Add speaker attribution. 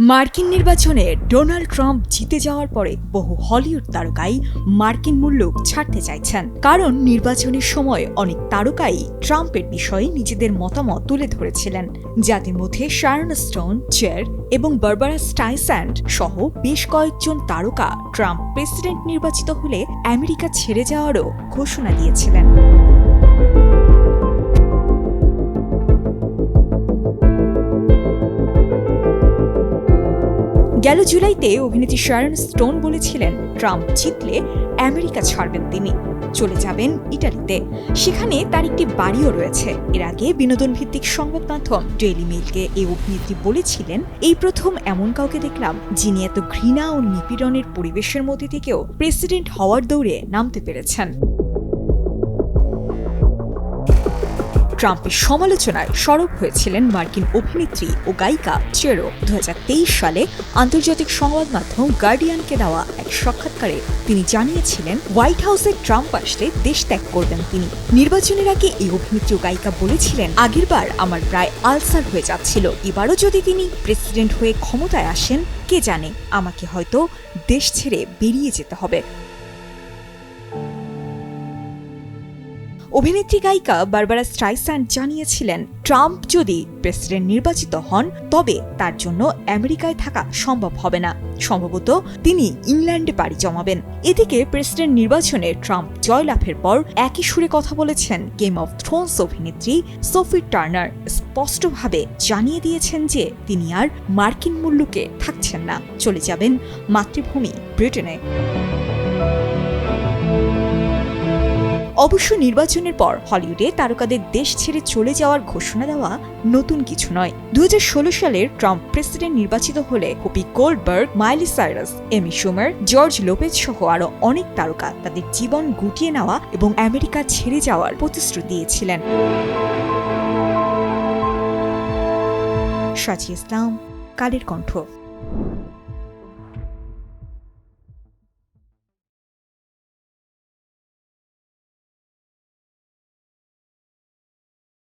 Speaker 1: মার্কিন নির্বাচনে Donald Trump জিতে যাওয়ার পরে বহু হলিউড তারকাই মার্কিন মুলুক ছাড়তে চাইছেন, কারণ নির্বাচনের সময় অনেক তারকাই ট্রাম্পের বিষয়ে নিজেদের মতামত তুলে ধরেছিলেন, যাদের মধ্যে শারন স্টোন, চের এবং বারবারা স্ট্রাইস্যান্ড সহ বেশ কয়েকজন তারকা ট্রাম্প প্রেসিডেন্ট নির্বাচিত হলে আমেরিকা ছেড়ে যাওয়ারও ঘোষণা দিয়েছিলেন। গেল জুলাইতে অভিনেত্রী শারন স্টোন বলেছিলেন ট্রাম্প জিতলে আমেরিকা ছাড়বেন, তিনি চলে যাবেন ইটালিতে। সেখানে তার একটি বাড়িও রয়েছে। এর আগে বিনোদন ভিত্তিক সংবাদ মাধ্যম ডেইলি মেইলকে এই অভিনেত্রী বলেছিলেন, এই প্রথম এমন কাউকে দেখলাম যিনি এত ঘৃণা ও নিপীড়নের পরিবেশের মধ্যে থেকেও প্রেসিডেন্ট হওয়ার দৌড়ে নামতে পেরেছেন। ট্রাম্পের সমালোচনায় সরব হয়েছিলেন মার্কিন অভিনেত্রী ও গায়িকা চেরো। 2023 সালে আন্তর্জাতিক সংবাদ মাধ্যম গার্ডিয়ানকে দেওয়া এক সাক্ষাৎকারে তিনি জানিয়েছিলেন হোয়াইট হাউসে ট্রাম্প আসলে দেশ ত্যাগ করবেন তিনি। নির্বাচনের আগে এই অভিনেত্রী ও গায়িকা বলেছিলেন, আগেরবার আমার প্রায় আলসার হয়ে যাচ্ছিল, এবারও যদি তিনি প্রেসিডেন্ট হয়ে ক্ষমতায় আসেন, কে জানে, আমাকে হয়তো দেশ ছেড়ে বেরিয়ে যেতে হবে। অভিনেত্রী গায়িকা বারবারা স্ট্রাইস্যান্ড জানিয়েছিলেন, ট্রাম্প যদি প্রেসিডেন্ট নির্বাচিত হন তবে তার জন্য আমেরিকায় থাকা সম্ভব হবে না, সম্ভবত তিনি ইংল্যান্ডে পাড়ি জমাবেন। এদিকে প্রেসিডেন্ট নির্বাচনে ট্রাম্প জয়লাভের পর একই সুরে কথা বলেছেন গেম অফ থ্রোনস অভিনেত্রী সোফি টার্নার। স্পষ্টভাবে জানিয়ে দিয়েছেন যে তিনি আর মার্কিন মুলুকে থাকছেন না, চলে যাবেন মাতৃভূমি ব্রিটেনে। অবশ্য নির্বাচনের পর হলিউডে তারকাদের দেশ ছেড়ে চলে যাওয়ার ঘোষণা দেওয়া নতুন কিছু নয়। 2016 সালের ট্রাম্প প্রেসিডেন্ট নির্বাচিত হলে হুপি গোল্ডবার্গ, মাইলি সাইরাস, এমি শুমার, জর্জ লোপেজ সহ আরো অনেক তারকা তাদের জীবন গুটিয়ে নেওয়া এবং আমেরিকা ছেড়ে যাওয়ার প্রতিশ্রুতি দিয়েছিলেন। সাজি ইসলাম, কালের কণ্ঠ।